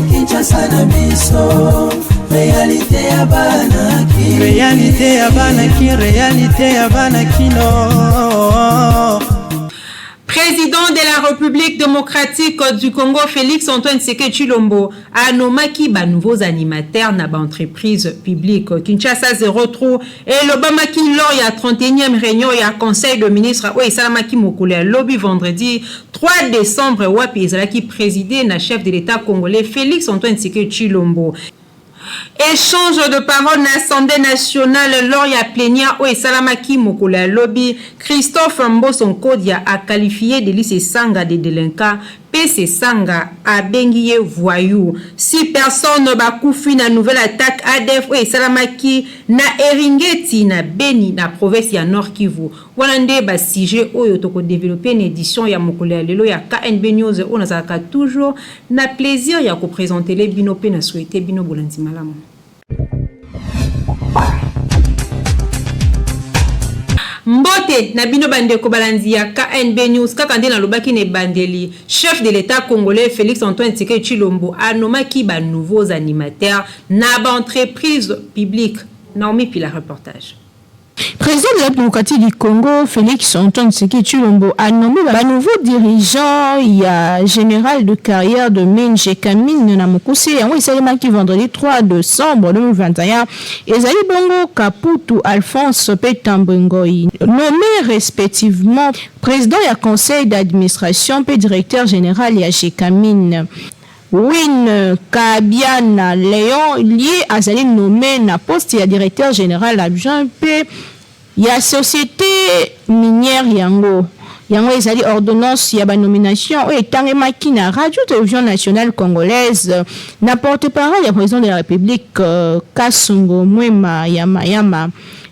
Kinshasa na biso réalité ya banaki réalité ya banakino. Président de la République démocratique du Congo, Félix Antoine Tshisekedi Tshilombo, a nommé nouveaux animateurs na entreprise publique. Kinshasa 03 et l'Obama qui lors il y a 31e réunion il y a conseil de ministres ouais Salamaki Mokole lobby vendredi 3 décembre wapi ezalaki présidé na chef de l'État congolais Félix Antoine Tshisekedi Tshilombo. Échange de paroles à l'Assemblée nationale lors ya plénière où Salamaki Mokole lobby Christophe Mbosonkodia a qualifié de lycée Sanga de délinquants PC Sanga a bengiye voyou. Si personne bakoufi na nouvelle attaque ADF et Salamaki na Eringeti na Beni na province ya Nord Kivu. Walande ba sujet oyo toko développer une édition ya Mokole lelo ya KNB News on azaka toujours na plaisir ya ko présenter les bino pe na souhaiter bino bolandi malamu. Mbote na bino bandeko balanzi ya KNB News kakande na lobaki ne bandeli chef de l'État congolais Félix Antoine Tshisekedi Tshilombo a nommé ba nouveaux animateurs na ba entreprise publique. Naomi Pila reportage. Président de la démocratie du Congo, Félix Antoine Tshisekedi Tshilombo a nommé un nouveau dirigeant, il y a général de carrière de mine Jekamine Namokuse, et c'est vendredi 3 décembre 2021, et Zali Bongo Kaputu Alphonse Petambengoi, nommé respectivement président et conseil d'administration et directeur général et Jekamine. Win Kabiana Léon lié à Zali nommé na poste et directeur général adjoint P ya société minière yango ezali ordonnance ya ba nomination et tangemaki na radio télévision nationale congolaise na porte-parole ya président de la République Kasongo Mwema Yama.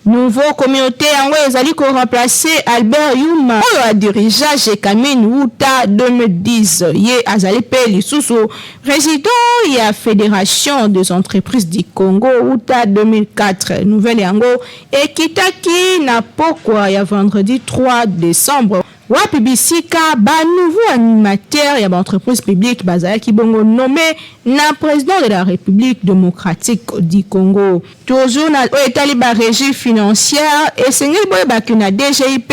Nouveau communauté yango ezali ko remplacer Albert Yuma oyo a dirigé Jekamine Wuta 2010 ye azali pe lisusu président ya fédération des entreprises du Congo Wuta 2004 nouvelle yango ekitaki na pokwa ya vendredi 3 décembre wapi bisika ba nouveau animateur ya ba entreprise publique bazalaki bongo nommé na président de la République démocratique du Congo toujours na etali ba régie financière et sengeli boye bakina DGIP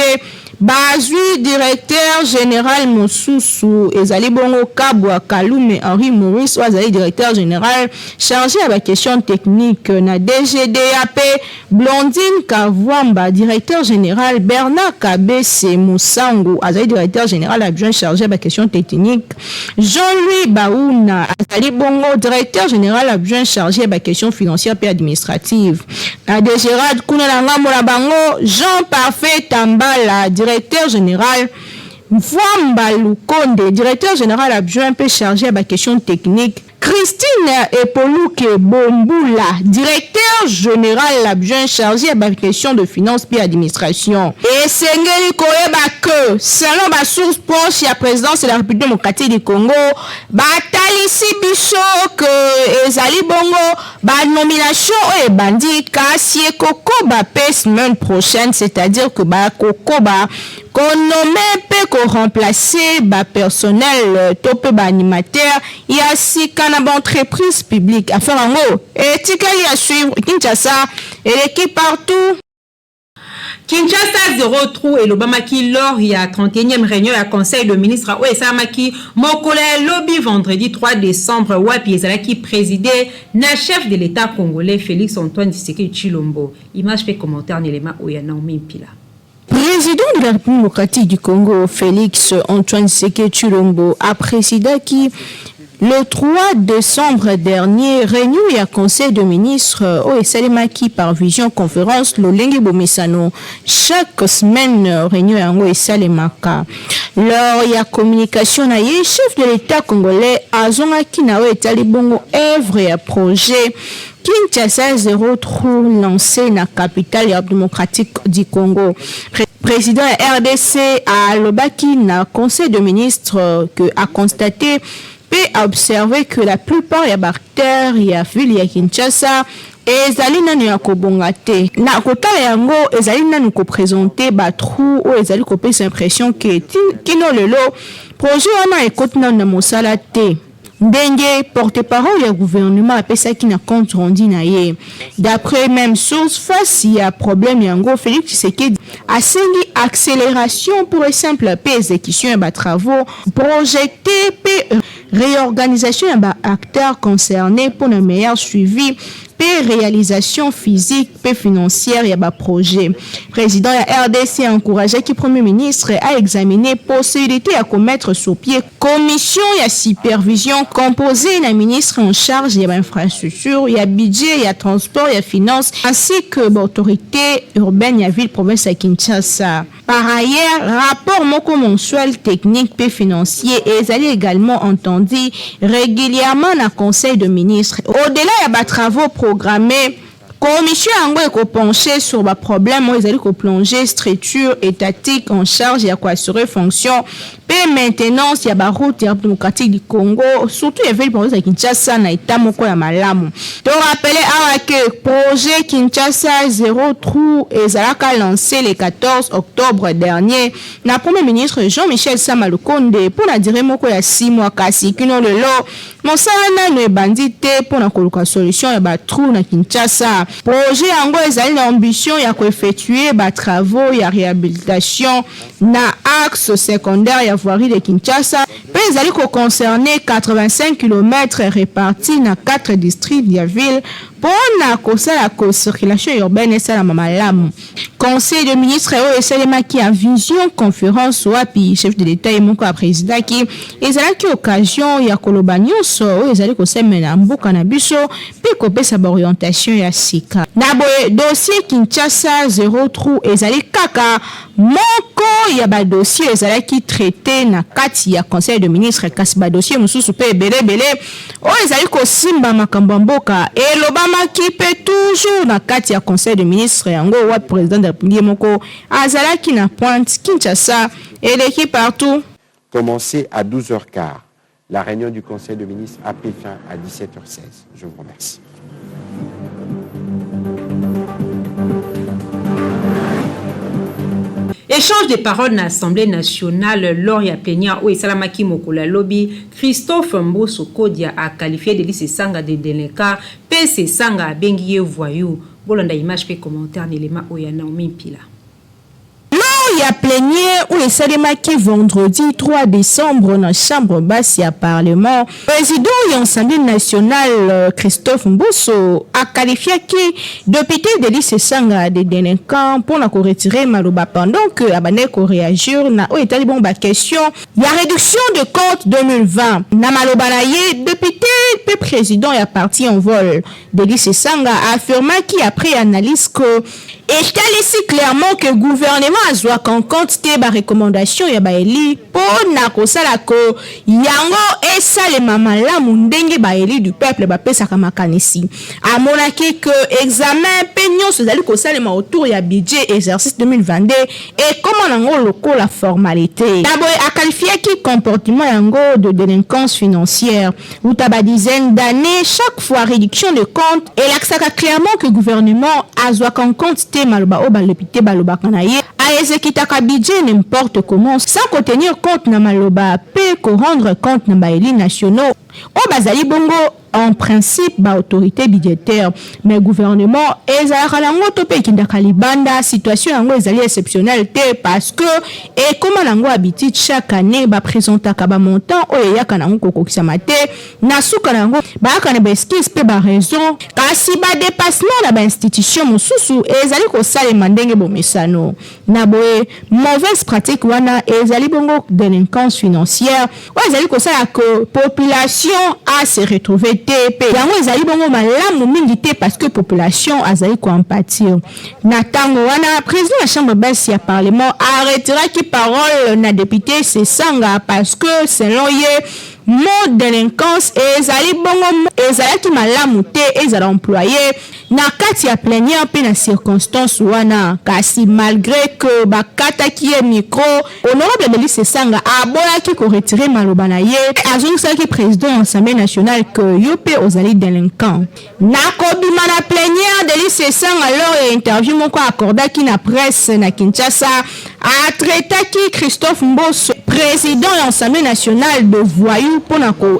bazui directeur général Mosusu ezali bongo Kabwa Kalume Henri Maurice azali directeur général chargé à la question technique na DGDAP Blondine Kavwamba directeur général Bernard Kabese Moussango azali directeur général adjoint chargé à la question technique Jean-Louis Baouna azali bongo directeur général adjoint chargé à la question financière et administrative na DGRAD kuna na ngambo na bango Jean Parfait Tambala directeur général Mfwamba Lukonde, directeur général adjoint peu chargé à la question technique. Christine Epoluke Bombula, directeur général adjoint chargé à la question de finances et administration. Et Sengeli Koeba que, selon ma source proche à la présidence de la République démocratique du Congo, Talisi Bicho que Ezali Bongo, nomination et bandit Kassie Koko semaine prochaine, c'est-à-dire que Koko qu'on nomme peut qu'on remplacer personnel top animateur il y a six canabes entreprises publiques à faire en haut et tikali à suivre Kinshasa et l'équipe partout. Kinshasa 03 et l'Obama qui lors il y a 31e réunion à conseil de ministres ouais Salamaki Mokole lobby vendredi 3 décembre wapi ezalaki présidé na chef de l'État congolais Félix Antoine Tshisekedi Tshilombo. Image fait commentaire n'élément où il y a Naomi Pila. Président de la République démocratique du Congo, Félix Antoine Tshisekedi Tshilombo, a présidé qui, le 3 décembre dernier, réunion et à conseil de ministres au Salemaki par vision conférence Lolenge Bomesano. Chaque semaine, réunion et au Salemaka. Lors il y a communication na ye, chef de l'État congolais, Azongaki na et Talibongo œuvre et projet. Kinshasa 03 lancé na capitale démocratique du Congo. Président RDC à Lobaki na conseil de ministres que a constaté et a observé que la plupart des bactéries à ville à Kinshasa ezali nanu ya kobonga te na kotala yango ezali nanu koprésente batrou oyo ezali kopesa impression ke kino lelo projet wana ekoti nanu na mosala te ndenge porte-parole ya gouvernement apesaki na compte rendu na ye. D'après même source, face à problème yango, Félix Tshisekedi asengi accélération pour une simple exécution ya travaux projetés pe réorganisation ya acteurs concernés pour un meilleur suivi réalisation physique et financière ya projet. Président ya RDC a encouragé que Premier ministre a examiné possibilité à commettre sur pied commission ya supervision composée d'un ministre en charge de l'infrastructure, ya budget, ya transport, ya finance ainsi que l'autorité urbaine ya ville province à Kinshasa. Par ailleurs, rapport moko mensuel technique et financier et également entendu régulièrement dans le conseil de ministres. Au-delà ya travaux programmés, commission yango eko pencher sur ba problème où ils allaient plonger structure étatique en charge ya assurer fonction pe maintenance ya ba route démocratique du Congo surtout ya ville province ya Kinshasa na état moko ya malamu. To rappeler awa que projet Kinshasa zéro trou ezalaka lancé le 14 octobre dernier na premier ministre Jean-Michel Sama Lukonde pour la durée moko ya 6 mois kasi kino lelo mosala na ebandi te pour na koluka solution ya ba trou na Kinshasa. Projet yango ezali na ambition ya koeffectuer ba travaux ya réhabilitation na axe secondaire ya voirie de Kinshasa pe ezali ko concerner 85 km répartis na 4 districts ya ville pour na kosala ko circulation urbaine esala malamu. Conseil de ministres oyo esalemaki a vision conférence wapi chef de l'état moko a président ki ezalaki occasion ya koloba nyonso oyo ezali kosemena mboka na biso pe kopesa ba orientation ya sika. Na boye dossier Kinshasa zéro trou ezali kaka moko ya ba dossier ezalaki traité na kati ya conseil de ministres kasi ba dossier mususu pe belebele oyo ezali kosimba makambo mboka elobamaki pe toujours na kati ya conseil de ministres yango wa président de la République moko azalaki na pointe Kinshasa et l'équipe partout. Commencé à 12h15. La réunion du conseil de ministres a pris fin à 17h16. Je vous remercie. Échange de paroles à l'Assemblée nationale lors ya plénière où Salamaki Mokola Lobby, Christophe Mboso Kodia a qualifié de lycée Sanga de délinquants, PC Sanga Bengiye voyou. Bolanda image pe commentaire n'élément où ya Naomi Pila. Il y a plénière où les salemaki vendredi 3 décembre dans la chambre basse du Parlement. Président de l'Assemblée nationale Christophe Mboso a qualifié qui député de lycée Sanga de délinquants pour la retirer Maloba pendant que Abaneko réagir na o état bon ba question. Il y a réduction de compte 2020. Na Maloba naie député pe président a parti en vol de lycée Sanga a affirmé qui après analyse que établit clairement que le gouvernement a joué en compte des recommandations ya baeli pour na kosala ko yango esalema malamu ndenge baeli du peuple bapesaka makanisi amonaki que examen pe nyonso ezali kosalema autour ya budget exercice 2022 et comment nango lokola formalité d'abord a qualifié qui comportement yango de délinquance financière ou taba dizaine d'années chaque fois réduction de compte et l'axaka clairement que le gouvernement a joué en compte des maloba o balopité baloba kanaye a exécuter budget n'importe comment sans tenir compte na maloba pe ko rendre compte na baeli nationaux o bazali bongo en principe ba autorité budgétaire mais gouvernement ezalaka nango to pe kindaka libanda situation yango ezali exceptionnelle te parce que et comment nango habitude chaque année ba présentaka ba montant o yaka nango kokokisa mate na suka nango ba kana ba excuse pe ba raison kasi ba dépassement na ba institution mususu ezali ko salema ndenge bomesano na boye mauvaise pratique wana ezali bongo délinquance financière o ezali ko sala que population a se retrouver TP. Yango ezali bongo malamu mingi te parce que population azali ko empathie. Na tango wana président de la chambre basse ya parlement a retiré qui parole na député c'est Sanga parce que selon ye mot délinquance ezali bongo ezalaki malamu te ezala employé na kati ya plénière pe na circonstance wana kasi malgré que bakataki ye micro honorable Delice Sanga aboyaki ko retirer maloba na ye azongisaki président Assemblée nationale que yo pe ozali délinquant na kobima na plénière Delice Sanga alors interview moko accordaki na presse na Kinshasa atraitaki Christophe Mbosso président de l'Assemblée nationale de voyou pour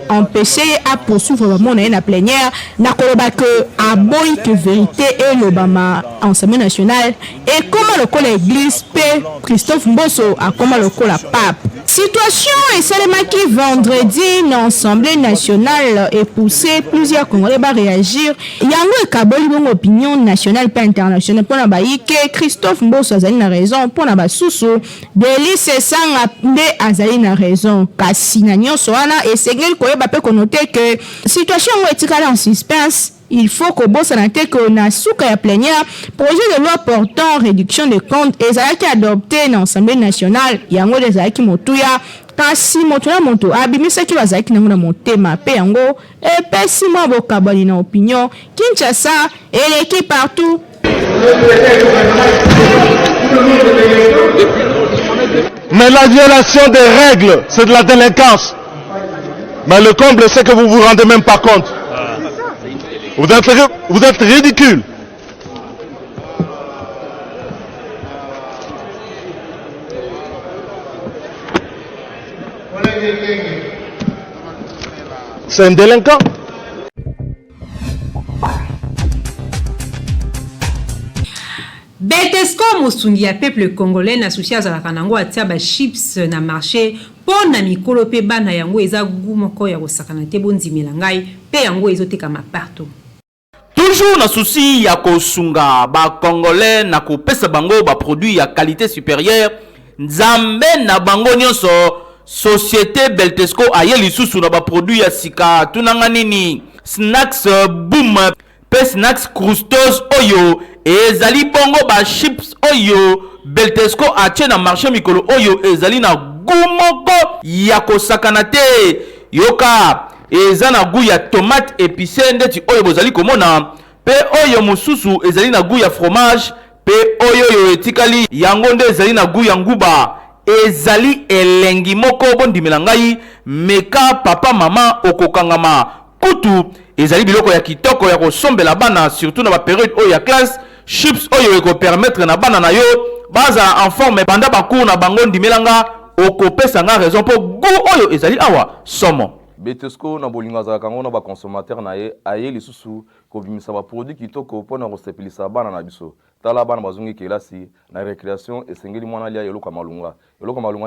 empêcher à poursuivre la plénière na koloba que aboyi que vérité et l'Obama Assemblée nationale et comment le col l'église pe Christophe Mbosso a comment le col la pape situation et seulement qui vendredi l'Assemblée nationale est poussé plusieurs Congolais va réagir yango e kaboli bon opinion nationale pas internationale pour na baïke Christophe Mbosso azali na raison pour na basusu Delice Sanga nde azali na raison kasi na nyonso wana esengeli koyeba pe konote que situation ngo etikala en suspense. Il faut que bossa na te que na suka ya plénière projet de loi portant réduction des comptes ezalaki adopté na Assemblée nationale yango ezalaki motuya kasi moto na moto abimisaki bazalaki nango na motema pe yango epesi mwa bokabali na opinion Kinshasa eleki partout. Mais la violation des règles, c'est de la délinquance. Mais le comble, c'est que vous vous rendez même pas compte. Vous êtes ridicule. C'est un délinquant. Betesco mosungi ya peuple congolais na souci azalaka nango atia ba chips na marché po na mikolo pe bana yango eza gumoko ya kosakana te bonzimela ngai pe yango ezotekama partout. Toujours na souci ya kosunga ba congolais na kopesa bango ba produit ya qualité supérieure nzambe na bango nyonso société Beltesco aye lisusu na ba produit ya sika tunanga nini snacks boom pe snacks crustos oyo ezali bongo ba chips oyo Beltesco atie na marché mikolo oyo ezali na gumoko ya kosakana te yoka eza na goût ya tomate épicée ndeti oyo bozali komona pe oyo mususu ezali na goût ya fromage pe oyo etikali yango nde ezali na goût ya nguba ezali elengi moko bondimela ngai meka papa mama okokangama kutu ezali biloko ya kitoko ya kosombela bana surtout na ba période oyo ya classe chips oyo eko permettre na bana na yo baza en forme banda bakour na bango ndimelanga okopesa nga raison po goût oyo ezali awa somo Betesco na bolinga za kango na ba consommateur na ye aye lisusu ko bimisa ba produit kitoko pona ko sepelisa bana na biso tala bana bazungi kelasi na récréation esengeli mwana lia yoloka malunga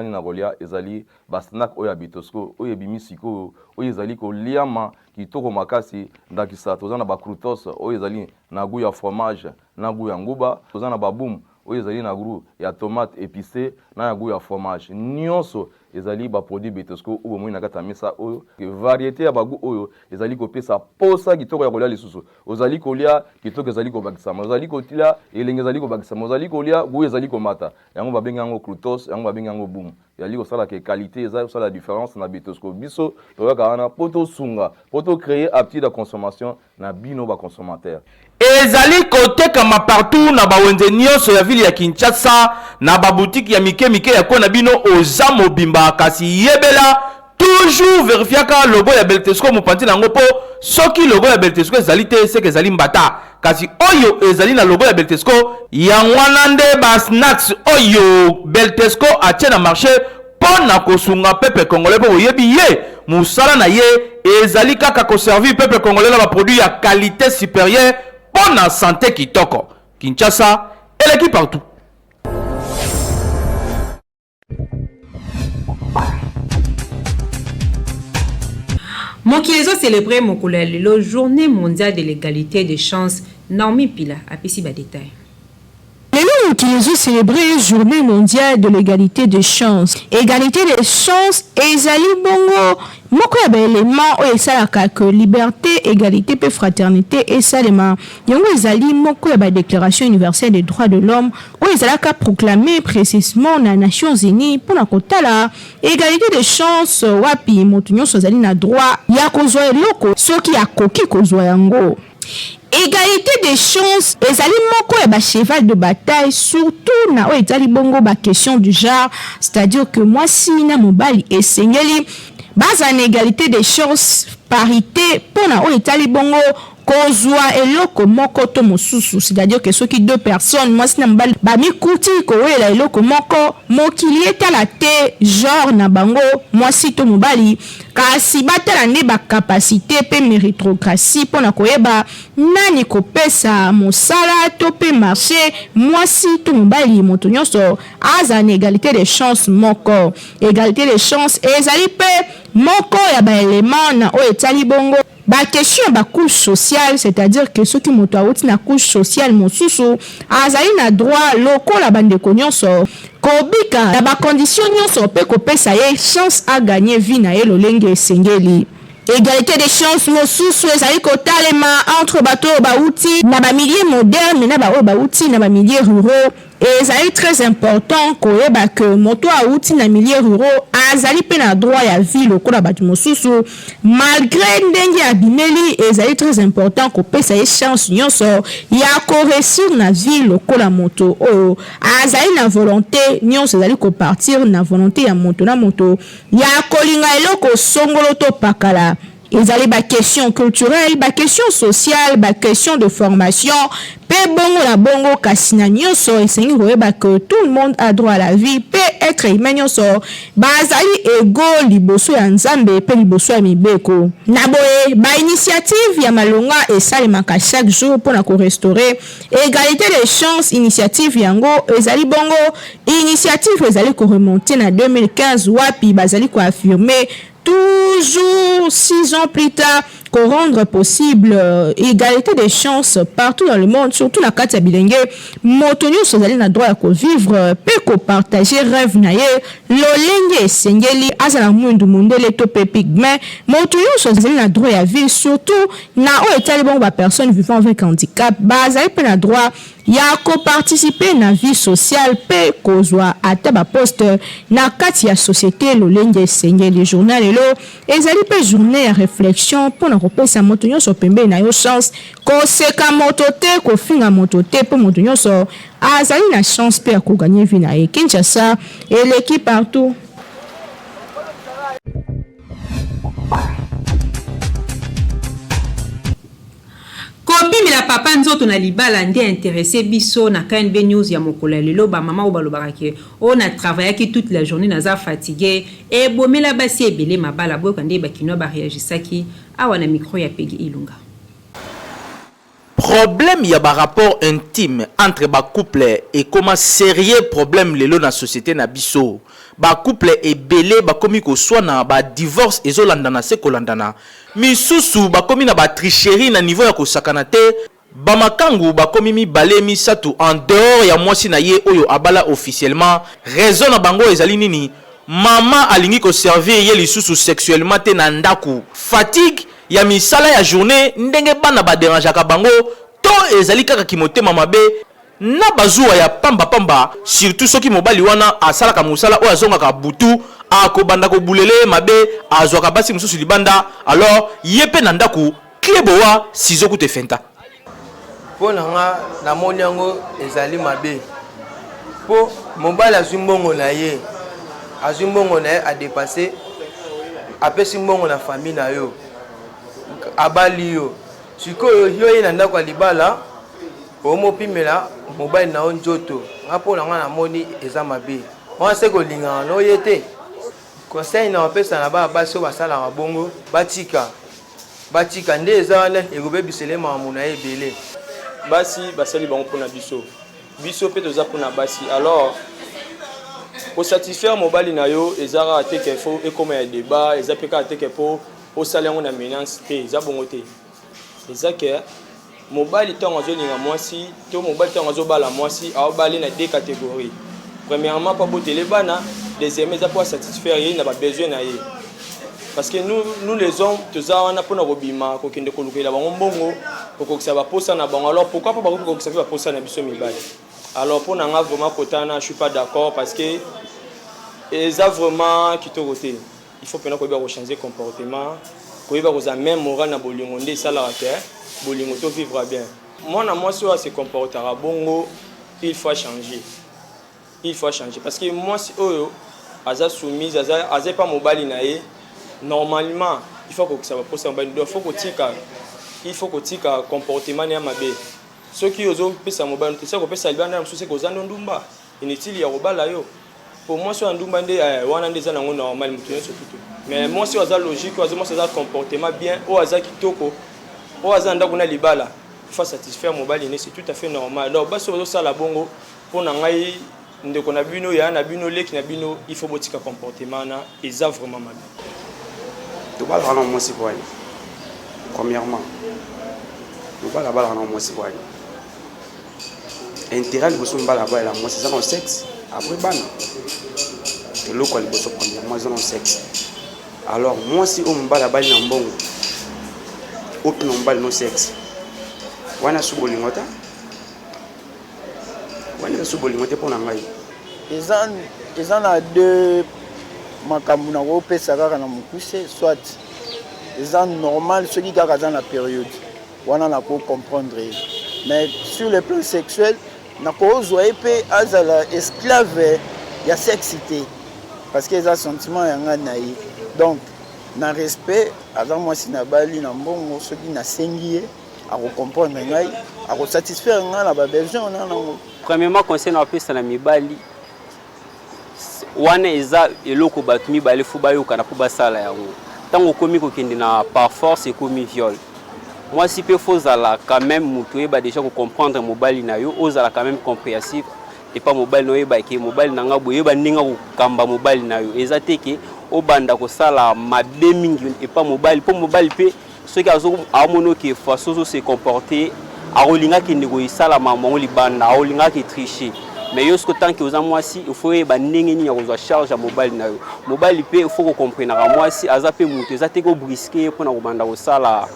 ni na golia ezali ba snack oya Betesco oye bimisiko oye ezali ko liama kitoko makasi ndakisa tozana ba croutos oye ezali na goût ya fromage na goût ya nguba tozana ba boom oye ezali na goût ya tomate épicée na goût ya fromage nyonso ezali ba produit Betesco ou moins na kata mesa oyo variété ya bagu oyo ezali ko pesa posa kitoko ya kolia lisusu ozali kolia kitoko ezali ko bakisama ozali kotia elenge ezali ko bakisama ozali kolia gu ezali ko mata yango babenga yango croutos yango babenga yango boom yali ko sala ke qualité ezali sala différence na Betesco biso to kana poto sunga poto créer aptitude de consommation na bino ba consommateur ezali kotekama partout na bawenze nyonso ya ville ya Kinshasa na ba boutique ya mike ya kona bino oza mobimba kasi yebela toujours vérifiaka logo ya Beltesco mopanzi nango po soki logo ya Beltesco ezali te seke ezali mbata kasi oyo ezali na logo ya Beltesco yangwana nde ba snacks oyo Beltesco atie na marché pona kosunga peuple congolais po yebi ye musala na ye ezali kaka ko servir peuple congolais na ba produit ya qualité supérieure pona santé kitoko Kinshasa eleki partout. Mokilezo célébrer le journée mondiale de l'égalité des chances. Normi Pila, apesi ba détail. Lelo qui nous ont célébré Journée mondiale de l'égalité des chances. Égalité des chances, ezali bongo. Moko ya baélément oyo esalaka que liberté, égalité pe fraternité esalema. Yango ezali moko ya déclaration universelle des droits de l'homme oyo ezalaka proclamé précisément na Nations Unies mpona kotala égalité des chances wapi moto nyonso azali na droit ya kozwa eloko soki akoki kozwa yango. Égalité des chances, ezali moko ya cheval de bataille, surtout na oyo ezali bongo ba question du genre, c'est-à-dire que moi si na mobali esengeli base en égalité des chances, parité, pona oyo ezali bongo kozwa eloko moko to mosusu, c'est-à-dire que ceux qui deux personnes moi si na mobali ba mikuti ko wela eloko moko mokili etala te genre na bango moi si to mobali kasi batala nde ba capacité pe méritocratie pona koyeba nani kopesa mosala to pe marché moi si to mobali moto nyonso aza na égalité des chances moko. Égalité des chances ezali pe moko ya ba élément na oyo etali bongo ba question ba couche sociale, c'est-à-dire que ceux qui moto awuti na couche sociale mosusu azali na droit lokola bandeko nyonso kobika na ba condition nyonso pe kopesa ye chance à gagner vie na ye lolenge esengeli. Égalité des chances mosusu ezali kotalema entre bato bauti na ba milieu moderne na ba bauti na ba milieu ruraux. Et ezali très important koyeba que moto auti na milieu ruraux azali pe na droit ya vie lokola bato mosusu malgré ndenge abimeli. Ezali très important kopesa ye chance nyonso ya koresir na vie lokola moto oyo azali na volonté nyonso ezali kopartir na volonté ya moto na moto ya kolinga eloko songolo to pakala. Ezali ba question culturelle, ba question sociale, ba question de formation, pe bongo la bongo kasina nyonso esengi koyeba que tout le monde a droit à la vie, pe être humain nyonso bazali ego liboso ya nzambe pe liboso ya mibeko. Na boye ba initiative ya malonga esalemaka chaque jour pona ko restaurer égalité des chances. Initiative yango ezali bongo initiative ezali ko remonter na 2015 wapi bazali ko affirmer toujours 6 ans plus tard qu'on rendre possible égalité des chances partout dans le monde, surtout la carte bilenge moto nyonso azali na droit ya ko vivre pe ko partager rêve na ye lolenge esengeli azala mwindu mondele to pe pigme moto nyonso azali na droit ya vie, surtout na oyo etali bongo ba personne vivant avec handicap bazali pe na droit ya ko participer na vie sociale pe kozwa ata ba poste na kati ya société lolenge esengeli. Journal elo ezali pe journée ya réflexion pona kopesa moto nyonso pembe na yo chance koseka moto te kofinga moto te po moto nyonso azali na chance pe ya koganye vie na ye. Kinshasa eleki partout. kobimela papa nzoto na libala nde intéressé biso na KNB News ya mokolo lelo ba mama obalobaka ke on a travaillé toute la journée naza fatigué et bomela basi ebele mabala boyo kande bakino ba réagisaki awa na micro ya Pegi Ilunga. Problème ya ba rapport intime entre ba couple et comment sérieux problème lelo na société na biso. Ba couple ebele ba komi ko soit na ba divorce ezolandana se kolandana. Misusu ba komi na ba tricherie na niveau ya ko sakana te. Ba makangu ba komi mi balé mi satu en dehors ya mwasi na ye oyo abala officiellement. Raison na bango ezali nini? Mama alingi ko servir ye lisusu sexuellement te na ndaku. Fatigue ya misala ya journée ndenge bana ba déranger ka bango to ezali kaka kimotema mabe na bazua ya pamba pamba, surtout soki mobali wana asala ka musala o azonga ka butu akobanda ko bulele mabe azwaka basi mususu libanda alors yepe na ndaku klebowa sizoku te fenta pona nga na moni yango ezali mabe po mobali azumbongo na ye a dépasser apesi mbongo na famille na yo abali yo sikoyo yo na ndako libala omo pimela mobile na onjoto ngapo na nga na moni eza mabe on se ko linga no yete conseil na pesa na ba baso basala ba bongo batika nde eza wana egobe bisele mamu na ebele basi basali bango pona biso pe toza pona basi alors pour satisfaire mobile na yo ezara teke fo et comme un débat ezapeka teke po au salaire on a menace pe eza bongo te ezake mobali ntango azolinga mwasi to mobali ntango azobala mwasi aobali na deux catégories. Premièrement pas botele bana, deuxièmement eza pour satisfaire ye na ba besoin na ye. Parce que nous les hommes toza wana pona kobima kokende kolukela bango mbongo kokokisa ba posa na bango. Alors pourquoi pas kokokisa ba posa na biso mibali? Alors pour nga vraiment kotana, je suis pas d'accord parce que eza vraiment kitorote. Il faut pena ko ba changer comportement, ko ba ko même moral na bolingo nde sala ka bolingo to vivre bien. Moi na moi so se comportera bongo, il faut changer. Il faut changer parce que moi si oyo aza soumise aza pas mobali na ye normalement il faut que ça va poser mobali il faut que tika comportement ya mabe ceux qui ozo pesa mobali to ça ko pesa libanda na msusi ko zando ndumba inutile ya robala yo pour moi so ndumba nde wana ndeza nango normal mutu yo surtout mais moi si aza logique aza moi ça comportement bien o aza kitoko o aza ndako na libala il faut satisfaire mobali ne c'est tout à fait normal donc baso ozo sala bongo pour na ngai ndeko na bino ya na bino leki na bino il faut botika comportement na eza vraiment mal. Tu vas rendre moi si quoi. Premièrement, tu vas là-bas rendre moi si quoi. Intérêt de bosson là-bas là moi c'est ça dans sexe après ban. Et l'autre quoi le bosson premièrement c'est dans sexe. Alors moi si on va là-bas na mbongo. Open on bal no sexe. Wana subolingota. Wana subolingota pour na ngai. Ils en a deux makambo na kopesa kaka na mokuse soit eza normal ceux qui kaka dans la période wana na ko comprendre mais sur le plan sexuel na ko ozwa pe azala esclave ya sexité parce que eza sentiment ya ngana yi donc na respect aza mwasi na bali na mbongo ceux qui na sengi a ko comprendre ngai a ko satisfaire ngana ba besoin na nango. Premièrement concernant pesa na mibali wana eza eloko bato mibale fu bayoka na po basala yango ntango okomi kokende na par force ekomi viol. Moi si pe fozala quand même mutu eba déjà ko comprendre mobali na yo ozala quand même compréhensif et pas mobali no eba ke mobali na nga boyeba ninga ko kamba mobali na yo eza teke obanda ko sala mabe mingi et pas mobali po mobali pe ceux qui azo amono ke façon se comporter a olinga ki nego isala mamango libanda a olinga ki tricher. Mais yosko tant que aux amoisi il faut ba ndenge ni ya charge à mobile na yo mobile pe il faut comprendre na moisi azape mutu za teko brisquer pour na komanda ko sala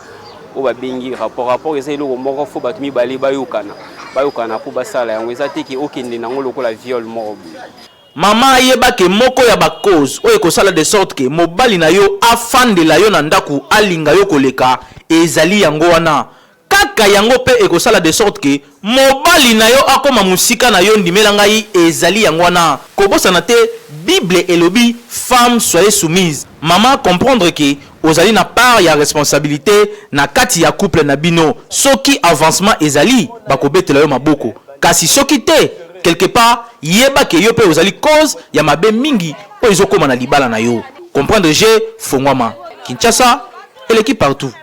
o ba bengi rapport eza iloko moko faut ba tumi bali bayokana pour ba sala yango eza teke okende nango lokola viol moko. Mama yeba ke moko ya ba cause o ko sala de sorte que mobali na yo afande la yo na ndaku alinga yo koleka ezali yango wana kaka yango pe ekosala de sorte que mobali na yo akoma musika na yo ndimela ngai ezali yango wana kobosana te Bible elobi femme soyez soumise. Maman comprendre que ozali na part ya responsabilité na kati ya couple na bino soki avancement ezali bakobetela yo maboko kasi soki te quelque part yeba ke yo pe ozali cause ya mabe mingi o ezokoma na libala na yo comprendre je fongwama Kinshasa et l'équipe partout.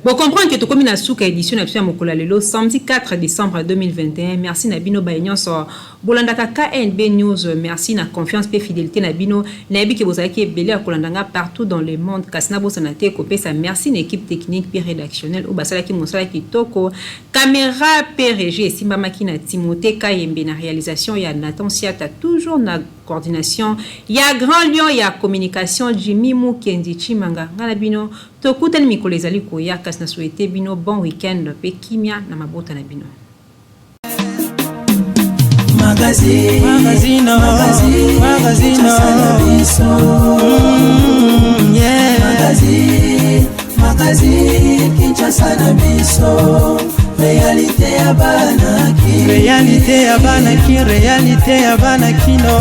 Bon, comprendre que tu comme une souka édition à Mokola Lelo, samedi 4 décembre 2021. Merci Nabino Baignon sur Bolandaka KNB News. Merci na confiance et fidélité Nabino. Nabi que vous avez qui est belé à Kolandanga partout dans le monde. Kasnabo Sanate Kopesa. Merci une équipe technique et rédactionnelle. Au Basala qui Monsala qui toko. Caméra PRG. Simba Makina Timothée Kayembe na réalisation. Il y a Nathan Siata toujours na coordination. Il y a Grand Lion. Il y a communication. Jimmy Mukendi Chimanga. Nabino. Tokuten mikolezali koya kasna souhaité bino bon week-end pe kimia na mabota na bino. Magazine Kinshasa na biso réalité ya bana kino